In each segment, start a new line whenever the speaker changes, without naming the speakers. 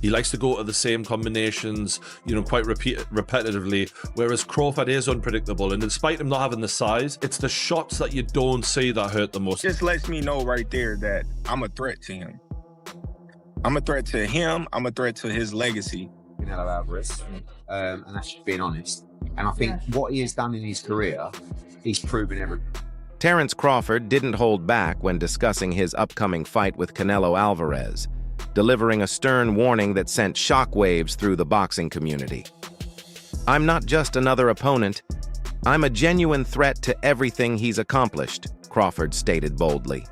He likes to go to the same combinations, quite repetitively, whereas Crawford is unpredictable. And despite him not having the size, it's the shots that you don't see that hurt the most.
Just lets me know right there that I'm a threat to him. I'm a threat to him. I'm a threat to his legacy.
Canelo Alvarez, and that's just being honest. And I think what he has done in his career, he's proven everything.
Terence Crawford didn't hold back when discussing his upcoming fight with Canelo Alvarez, delivering a stern warning that sent shockwaves through the boxing community. "I'm not just another opponent. I'm a genuine threat to everything he's accomplished," Crawford stated boldly.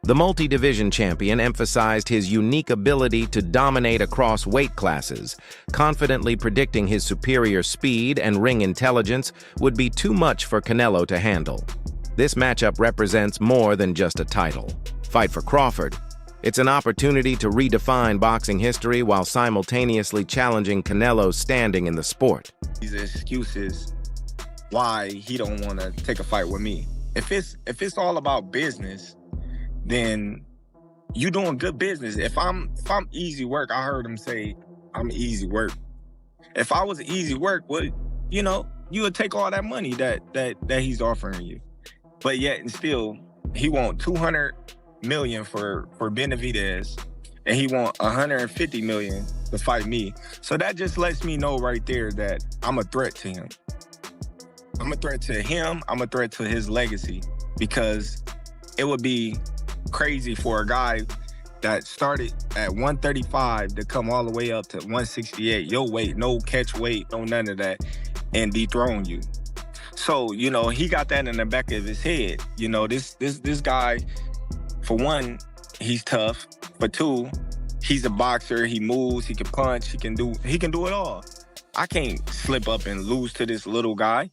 The multi-division champion emphasized his unique ability to dominate across weight classes, confidently predicting his superior speed and ring intelligence would be too much for Canelo to handle. This matchup represents more than just a title. Fight for Crawford. It's an opportunity to redefine boxing history while simultaneously challenging Canelo's standing in the sport.
These excuses why he don't want to take a fight with me. If it's all about business, then you doing good business. If I'm easy work, I heard him say I'm easy work. If I was easy work, you would take all that money that he's offering you. But yet and still, he want $200 million for Benavidez, and he want $150 million to fight me. So that just lets me know right there that I'm a threat to him. I'm a threat to him. I'm a threat to his legacy, because it would be crazy for a guy that started at 135 to come all the way up to 168, your weight, no catch weight, no none of that, and dethrone you. So, he got that in the back of his head. This guy, for one, he's tough. For two, he's a boxer. He moves, he can punch, he can do it all. I can't slip up and lose to this little guy.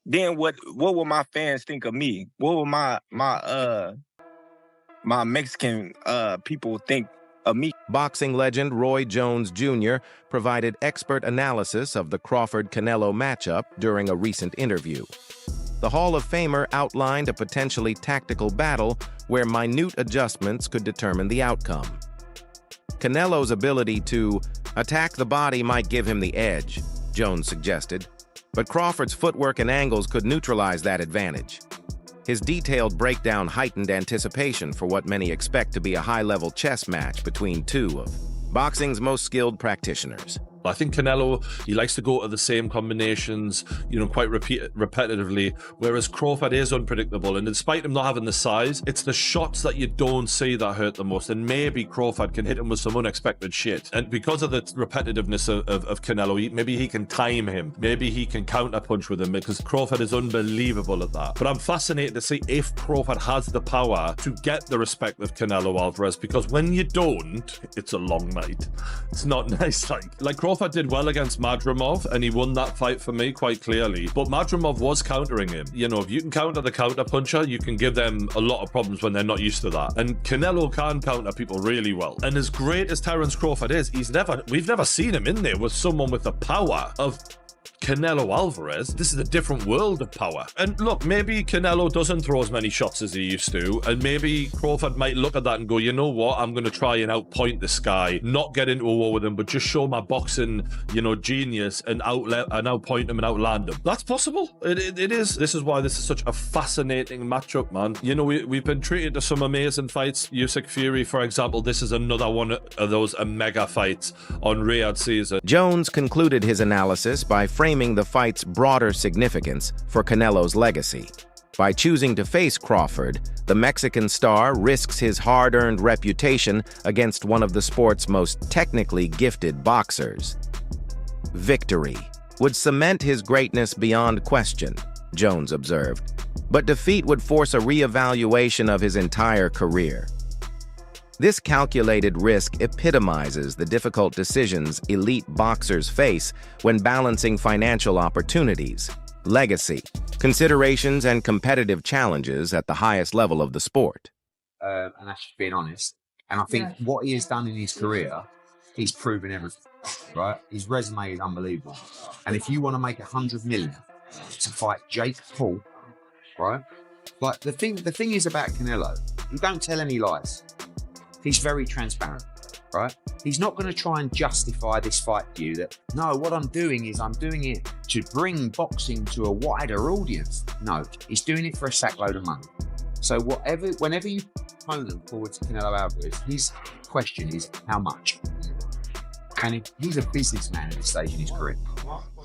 Then what will my fans think of me? What will my Mexican people think of me?
Boxing legend Roy Jones Jr. provided expert analysis of the Crawford-Canelo matchup during a recent interview. The Hall of Famer outlined a potentially tactical battle where minute adjustments could determine the outcome. Canelo's ability to attack the body might give him the edge, Jones suggested, but Crawford's footwork and angles could neutralize that advantage. His detailed breakdown heightened anticipation for what many expect to be a high-level chess match between two of boxing's most skilled practitioners.
I think Canelo, he likes to go to the same combinations, quite repetitively, whereas Crawford is unpredictable. And despite him not having the size, it's the shots that you don't see that hurt the most. And maybe Crawford can hit him with some unexpected shit. And because of the repetitiveness of Canelo, maybe he can time him. Maybe he can counterpunch with him, because Crawford is unbelievable at that. But I'm fascinated to see if Crawford has the power to get the respect of Canelo Alvarez, because when you don't, it's a long night. It's not nice. Like Crawford did well against Madrimov, and he won that fight for me quite clearly. But Madrimov was countering him. If you can counter the counter puncher, you can give them a lot of problems when they're not used to that. And Canelo can counter people really well. And as great as Terence Crawford is, we've never seen him in there with someone with the power of Canelo Alvarez. This is a different world of power. And look, maybe Canelo doesn't throw as many shots as he used to, and maybe Crawford might look at that and go, you know what, I'm going to try and outpoint this guy, not get into a war with him, but just show my boxing, genius, and outpoint him and outland him. That's possible. It is. This is why this is such a fascinating matchup, man. We've been treated to some amazing fights. Usyk Fury, for example, this is another one of those mega fights on Riyadh season.
Jones concluded his analysis by framing the fight's broader significance for Canelo's legacy. By choosing to face Crawford, the Mexican star risks his hard-earned reputation against one of the sport's most technically gifted boxers. Victory would cement his greatness beyond question, Jones observed, but defeat would force a re-evaluation of his entire career. This calculated risk epitomizes the difficult decisions elite boxers face when balancing financial opportunities, legacy, considerations, and competitive challenges at the highest level of the sport.
And that's just being honest. And I think what he has done in his career, he's proven everything, right? His resume is unbelievable. And if you want to make 100 million to fight Jake Paul, right? Like the thing is about Canelo, you don't tell any lies. He's very transparent. right? He's not going to try and justify this fight to you that, no, what I'm doing is I'm doing it to bring boxing to a wider audience. No, he's doing it for a sackload of money. So whenever you opponent forward to Canelo Alvarez, his question is how much? And he's a businessman at this stage in his career,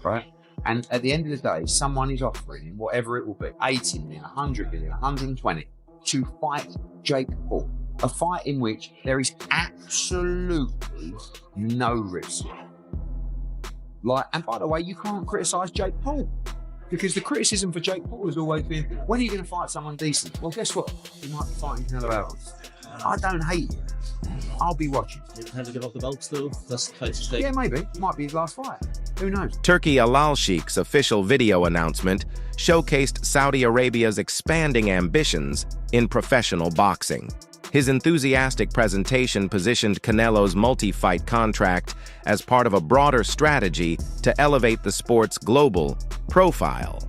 right? And at the end of the day, someone is offering him whatever it will be, 80 million, 100 million, 120, to fight Jake Paul. A fight in which there is absolutely no risk. And by the way, you can't criticise Jake Paul, because the criticism for Jake Paul has always been, when are you going to fight someone decent? Well, guess what? You might be fighting Canelo Alvarez. I don't hate it. I'll be watching.
Have to give up the belt still? That's the case to take.
Yeah, maybe. It might be his last fight. Who knows?
Turki Al Sheikh's official video announcement showcased Saudi Arabia's expanding ambitions in professional boxing. His enthusiastic presentation positioned Canelo's multi-fight contract as part of a broader strategy to elevate the sport's global profile.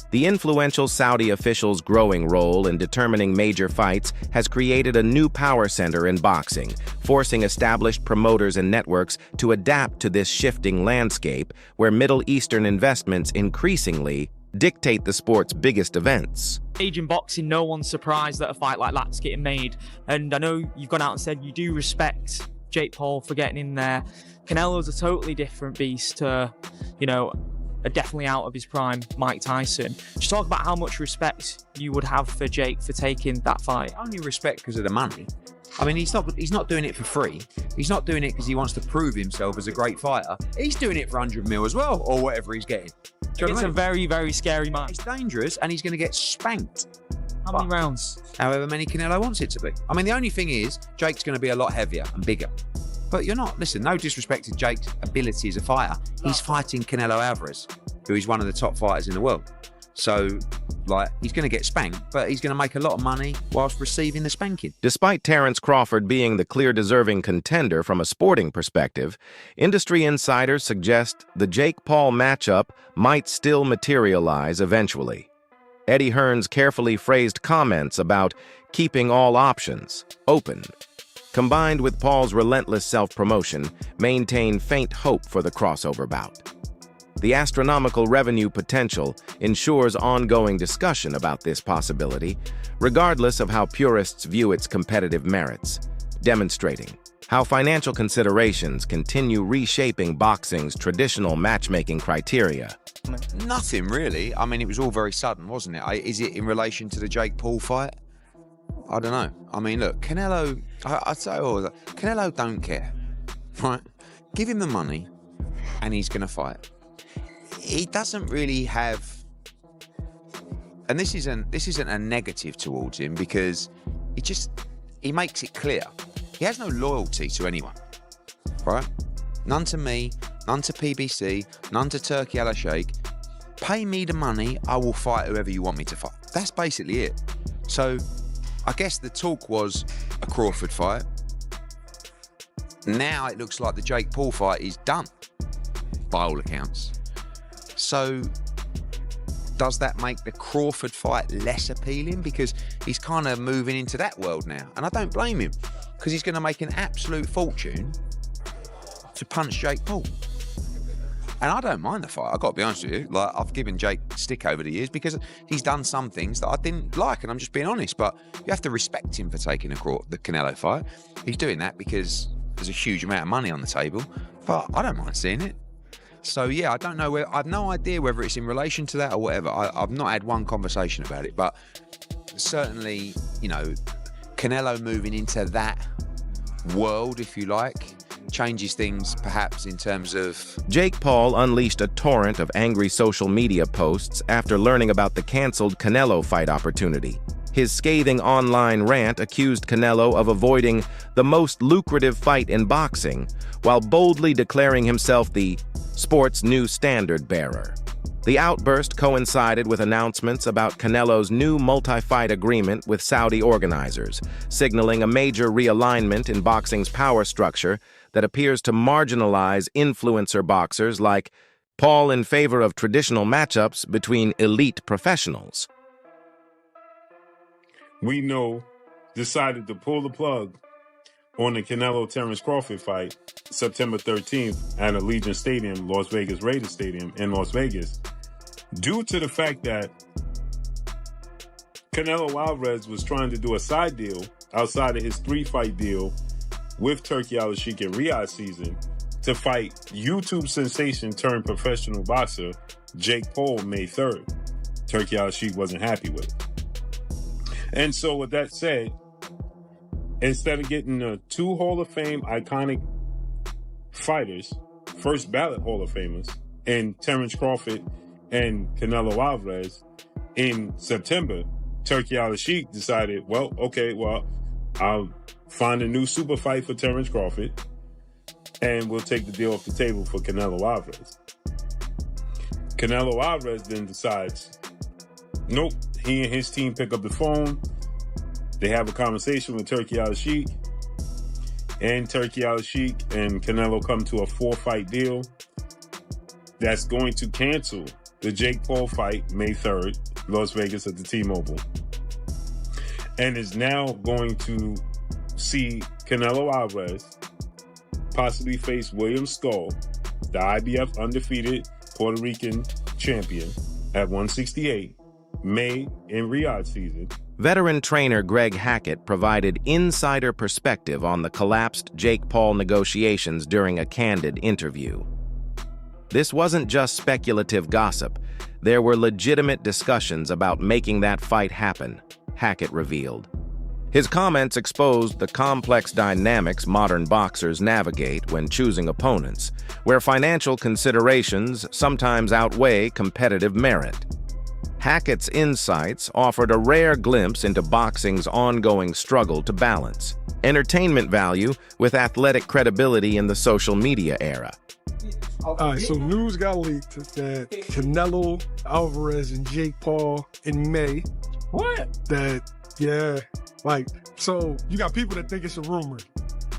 The influential Saudi official's growing role in determining major fights has created a new power center in boxing, forcing established promoters and networks to adapt to this shifting landscape where Middle Eastern investments increasingly dictate the sport's biggest events.
Age in boxing, no one's surprised that a fight like that's getting made. And I know you've gone out and said you do respect Jake Paul for getting in there. Canelo's a totally different beast to, definitely out of his prime Mike Tyson. Just talk about how much respect you would have for Jake for taking that fight.
Only respect because of the money. I mean, he's not doing it for free. He's not doing it because he wants to prove himself as a great fighter. He's doing it for 100 mil as well, or whatever he's getting.
It's a very, very scary man.
It's dangerous, and he's going to get spanked.
How many rounds?
However many Canelo wants it to be. I mean, the only thing is, Jake's going to be a lot heavier and bigger. But listen, no disrespect to Jake's ability as a fighter. He's fighting Canelo Alvarez, who is one of the top fighters in the world. So, he's going to get spanked, but he's going to make a lot of money whilst receiving the spanking.
Despite Terence Crawford being the clear deserving contender from a sporting perspective, industry insiders suggest the Jake Paul matchup might still materialize eventually. Eddie Hearn's carefully phrased comments about keeping all options open, combined with Paul's relentless self-promotion, maintain faint hope for the crossover bout. The astronomical revenue potential ensures ongoing discussion about this possibility, regardless of how purists view its competitive merits, demonstrating how financial considerations continue reshaping boxing's traditional matchmaking criteria.
Nothing really. I mean, it was all very sudden, wasn't it? Is it in relation to the Jake Paul fight? I don't know. I mean, look, Canelo, I say all that. Canelo don't care, right? Give him the money and he's going to fight. He doesn't really have, and this isn't a negative towards him, because he makes it clear. He has no loyalty to anyone, right? None to me, none to PBC, none to Turki Al Sheikh. Pay me the money, I will fight whoever you want me to fight. That's basically it. So I guess the talk was a Crawford fight. Now it looks like the Jake Paul fight is done, by all accounts. So does that make the Crawford fight less appealing? Because he's kind of moving into that world now. And I don't blame him, because he's going to make an absolute fortune to punch Jake Paul. And I don't mind the fight, I've got to be honest with you. I've given Jake stick over the years because he's done some things that I didn't like, and I'm just being honest. But you have to respect him for taking the Canelo fight. He's doing that because there's a huge amount of money on the table. But I don't mind seeing it. So yeah, I don't know I've no idea whether it's in relation to that or whatever. I've not had one conversation about it, but certainly, Canelo moving into that world, if you like, changes things perhaps in terms of...
Jake Paul unleashed a torrent of angry social media posts after learning about the canceled Canelo fight opportunity. His scathing online rant accused Canelo of avoiding the most lucrative fight in boxing, while boldly declaring himself the sport's new standard bearer. The outburst coincided with announcements about Canelo's new multi-fight agreement with Saudi organizers, signaling a major realignment in boxing's power structure that appears to marginalize influencer boxers like Paul in favor of traditional matchups between elite professionals.
We decided to pull the plug on the Canelo-Terence Crawford fight, September 13th at Allegiant Stadium, Las Vegas Raiders Stadium in Las Vegas, due to the fact that Canelo Alvarez was trying to do a side deal outside of his 3-fight deal with Turki Al-Sheikh in Riyadh season to fight YouTube sensation turned professional boxer Jake Paul May 3rd. Turki Al-Sheikh wasn't happy with it. And so with that said, instead of getting the 2 Hall of Fame iconic fighters, first ballot Hall of Famers, in Terence Crawford and Canelo Alvarez in September, Turki Al-Sheikh decided, I'll find a new super fight for Terence Crawford and we'll take the deal off the table for Canelo Alvarez. Canelo Alvarez then decides, nope, he and his team pick up the phone. They have a conversation with Turki Al-Sheikh, and Turki Al-Sheikh and Canelo come to a 4-fight deal that's going to cancel the Jake Paul fight May 3rd, Las Vegas at the T-Mobile, and is now going to see Canelo Alvarez possibly face William Skull, the IBF undefeated Puerto Rican champion at 168, May in Riyadh season.
Veteran trainer Greg Hackett provided insider perspective on the collapsed Jake Paul negotiations during a candid interview. This wasn't just speculative gossip. There were legitimate discussions about making that fight happen, Hackett revealed. His comments exposed the complex dynamics modern boxers navigate when choosing opponents, where financial considerations sometimes outweigh competitive merit. Hackett's insights offered a rare glimpse into boxing's ongoing struggle to balance entertainment value with athletic credibility in the social media era.
All right, so news got leaked that Canelo Alvarez and Jake Paul in May.
What?
So you got people that think it's a rumor.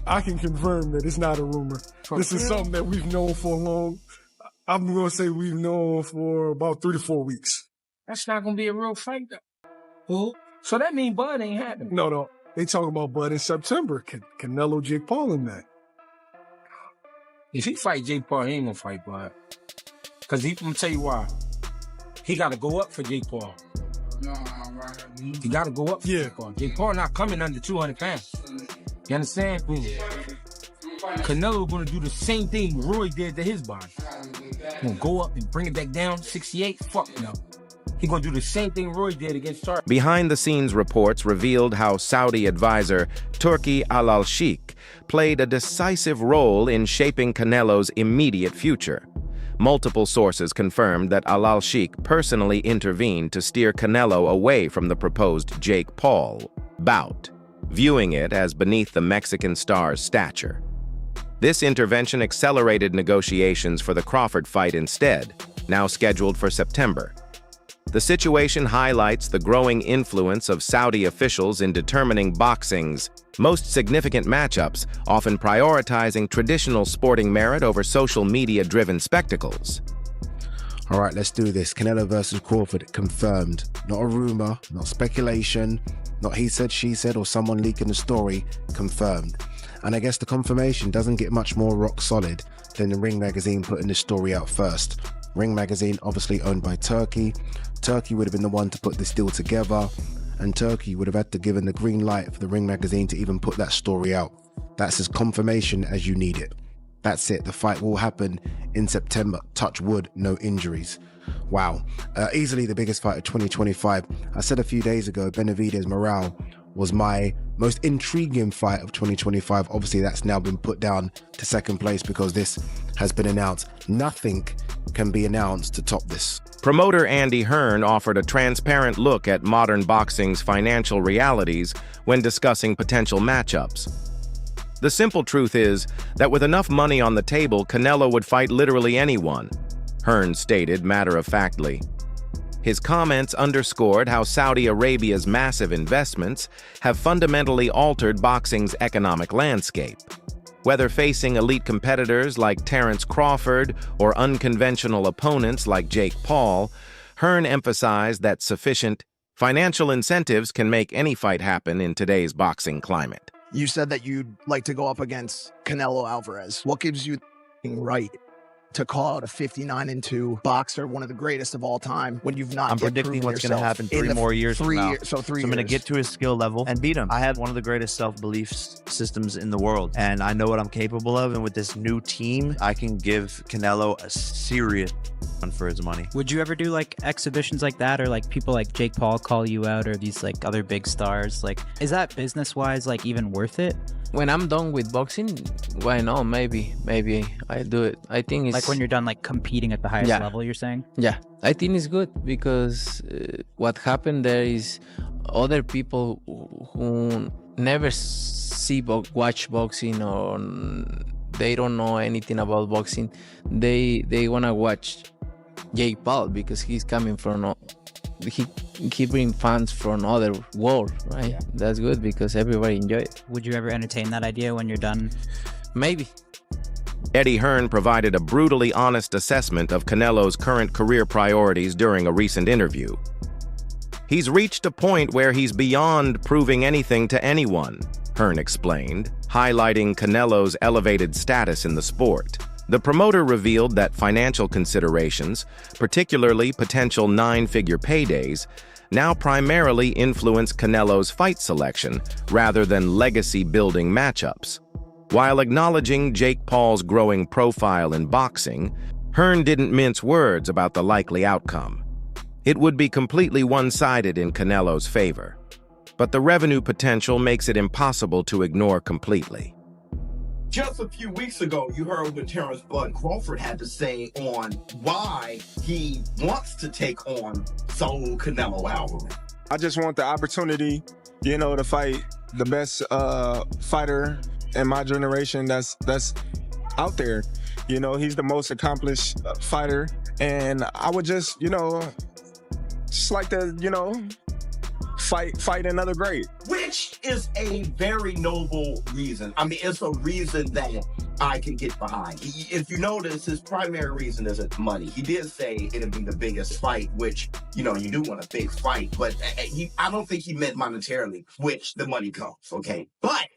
I can confirm that it's not a rumor. This is something that we've known for long. I'm going to say we've known for about 3 to 4 weeks.
That's not going to be a real fight, though. Who? So that means Bud ain't happening.
No. They talking about Bud in September. Canelo, Jake Paul in that.
If he fight Jake Paul, he ain't going to fight Bud. Because I'm going to tell you why. He got to go up for Jake Paul. He got to go up for Jake Paul. Jake Paul not coming under 200 pounds. You understand? Canelo going to do the same thing Roy did to his body. He going to go up and bring it back down, 68? Fuck no. He going to do the same thing Roy did against Turki.
Behind-the-scenes reports revealed how Saudi advisor Turki Al-Sheikh played a decisive role in shaping Canelo's immediate future. Multiple sources confirmed that Al-Sheikh personally intervened to steer Canelo away from the proposed Jake Paul bout, viewing it as beneath the Mexican star's stature. This intervention accelerated negotiations for the Crawford fight instead, now scheduled for September. The situation highlights the growing influence of Saudi officials in determining boxing's most significant matchups, often prioritizing traditional sporting merit over social media-driven spectacles.
All right, let's do this. Canelo versus Crawford confirmed. Not a rumor, not speculation, not he said, she said, or someone leaking the story. Confirmed. And I guess the confirmation doesn't get much more rock solid than the Ring magazine putting this story out first. Ring magazine, obviously owned by Turki. Turki would have been the one to put this deal together, and Turki would have had to give the green light for the Ring magazine to even put that story out. That's as confirmation as you need it. That's it. The fight will happen in September. Touch wood, no injuries. Wow. Easily the biggest fight of 2025. I said a few days ago, Benavidez Morale was my most intriguing fight of 2025. Obviously, that's now been put down to second place because this has been announced. Nothing can be announced to top this.
Promoter Andy Hearn offered a transparent look at modern boxing's financial realities when discussing potential matchups. The simple truth is that with enough money on the table, Canelo would fight literally anyone, Hearn stated matter-of-factly. His comments underscored how Saudi Arabia's massive investments have fundamentally altered boxing's economic landscape. Whether facing elite competitors like Terence Crawford or unconventional opponents like Jake Paul, Hearn emphasized that sufficient financial incentives can make any fight happen in today's boxing climate.
You said that you'd like to go up against Canelo Alvarez. What gives you the right to call out a 59-2 boxer, one of the greatest of all time, when you've not
I'm
yet
predicting
proven
what's going to
yourself
happen
in
3 more years from now.
So I'm
going to get to his skill level and beat him. I have one of the greatest self-belief systems in the world, and I know what I'm capable of. And with this new team, I can give Canelo a serious run for his money.
Would you ever do like exhibitions like that, or like people like Jake Paul call you out, or these like other big stars? Like, is that business-wise like even worth it?
When I'm done with boxing, why not? Maybe I'll do it. I think it's
like when you're done like competing at the highest level, you're saying?
Yeah, I think it's good because what happened there is other people who never watch boxing, or they don't know anything about boxing, they wanna watch Jake Paul because he's coming from he bring fans from other world, right? Yeah. That's good because everybody enjoy it.
Would you ever entertain that idea when you're done?
Maybe.
Eddie Hearn provided a brutally honest assessment of Canelo's current career priorities during a recent interview. He's reached a point where he's beyond proving anything to anyone, Hearn explained, highlighting Canelo's elevated status in the sport. The promoter revealed that financial considerations, particularly potential 9-figure paydays, now primarily influence Canelo's fight selection rather than legacy-building matchups. While acknowledging Jake Paul's growing profile in boxing, Hearn didn't mince words about the likely outcome. It would be completely one-sided in Canelo's favor, but the revenue potential makes it impossible to ignore completely.
Just a few weeks ago, you heard what Terence Crawford had to say on why he wants to take on Saul Canelo Alvarez.
I just want the opportunity, to fight the best fighter in my generation that's out there. He's the most accomplished fighter, and I would just like to, fight another great.
Which is a very noble reason. I mean, it's a reason that I can get behind. If you notice, his primary reason isn't money. He did say it'd be the biggest fight, which, you do want a big fight, but I don't think he meant monetarily, which the money comes, okay? But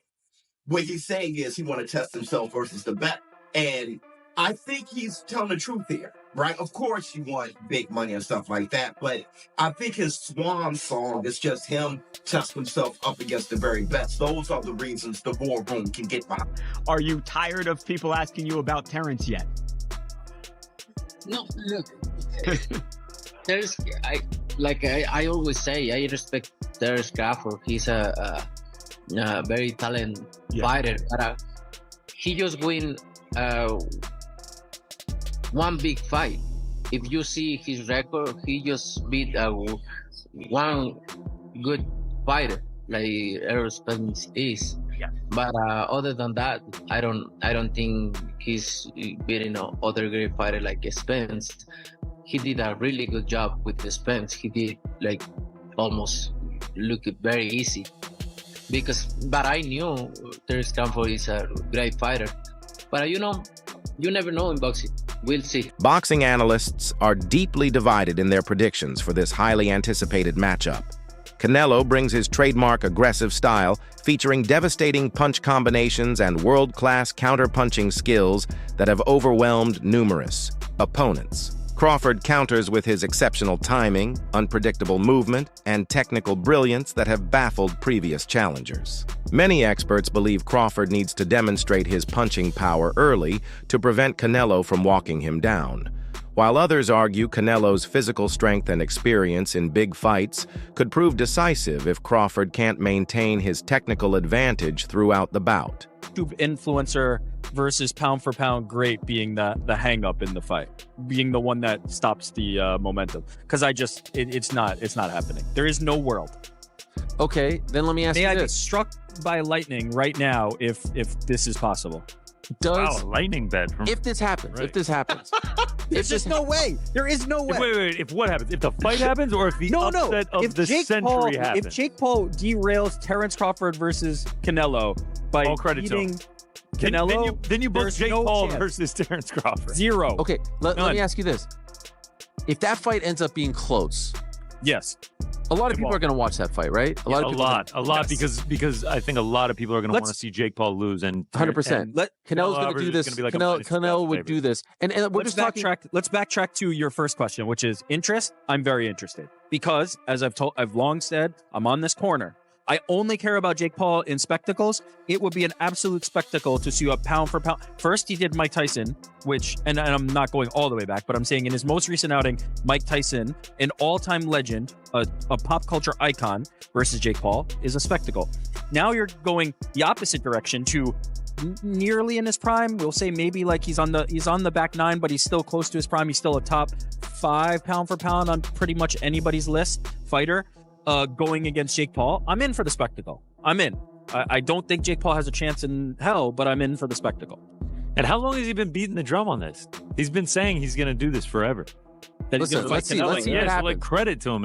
what he's saying is he want to test himself versus the best. And I think he's telling the truth here, right? Of course you want big money and stuff like that, but I think his swan song is just him testing himself up against the very best. Those are the reasons the boardroom can get behind.
Are you tired of people asking you about Terence yet?
No, look. I always say, I respect Terence Crawford. He's a very talented fighter, but he just win one big fight. If you see his record, he just beat one good fighter like Errol Spence is.
Yeah.
But other than that, I don't think he's beating other great fighter like Spence. He did a really good job with the Spence. He did almost look very easy. But I knew Terence Crawford is a great fighter. But you never know in boxing. We'll see.
Boxing analysts are deeply divided in their predictions for this highly anticipated matchup. Canelo brings his trademark aggressive style, featuring devastating punch combinations and world-class counter-punching skills that have overwhelmed numerous opponents. Crawford counters with his exceptional timing, unpredictable movement, and technical brilliance that have baffled previous challengers. Many experts believe Crawford needs to demonstrate his punching power early to prevent Canelo from walking him down, while others argue Canelo's physical strength and experience in big fights could prove decisive if Crawford can't maintain his technical advantage throughout the bout.
YouTube influencer versus pound-for-pound great being the hang-up in the fight, being the one that stops the momentum. Because it's not happening. There is no world.
Okay, then let me ask you this.
May I get struck by lightning right now if this is possible?
Does
lightning bed?
If this happens,
Right.
if this happens,
There's just no way. There is no way.
Wait. If what happens? If the fight happens, or if the upset of the century happens?
If Jake Paul derails Terence Crawford versus Canelo by
All credit to him.
beating Canelo,
then you book
there's
Jake
no
Paul
chance.
versus Terence Crawford.
Zero.
Okay, let
None.
me ask you this. If that fight ends up being close,
Yes.
A lot of people are going to watch that fight, right? A lot of people.
A lot, because I think a lot of people are going to want to see Jake Paul lose, and
100%. Canelo's going to do this. Canelo would do this, and we're
let's
just talking.
Let's backtrack to your first question, which is interest. I'm very interested because, as I've long said, I'm on this corner. I only care about Jake Paul in spectacles. It would be an absolute spectacle to see a pound for pound. First, he did Mike Tyson, which, and I'm not going all the way back, but I'm saying in his most recent outing, Mike Tyson, an all-time legend, a pop culture icon versus Jake Paul is a spectacle. Now you're going the opposite direction to nearly in his prime. We'll say maybe like he's on the back nine, but he's still close to his prime. He's still a top 5 pound for pound on pretty much anybody's list fighter. Going against Jake Paul, I'm in for the spectacle. I'm in. I don't think Jake Paul has a chance in hell, but I'm in for the spectacle.
And how long has he been beating the drum on this? He's been saying he's going to do this forever.
Listen, let's see what happens.
Credit to him.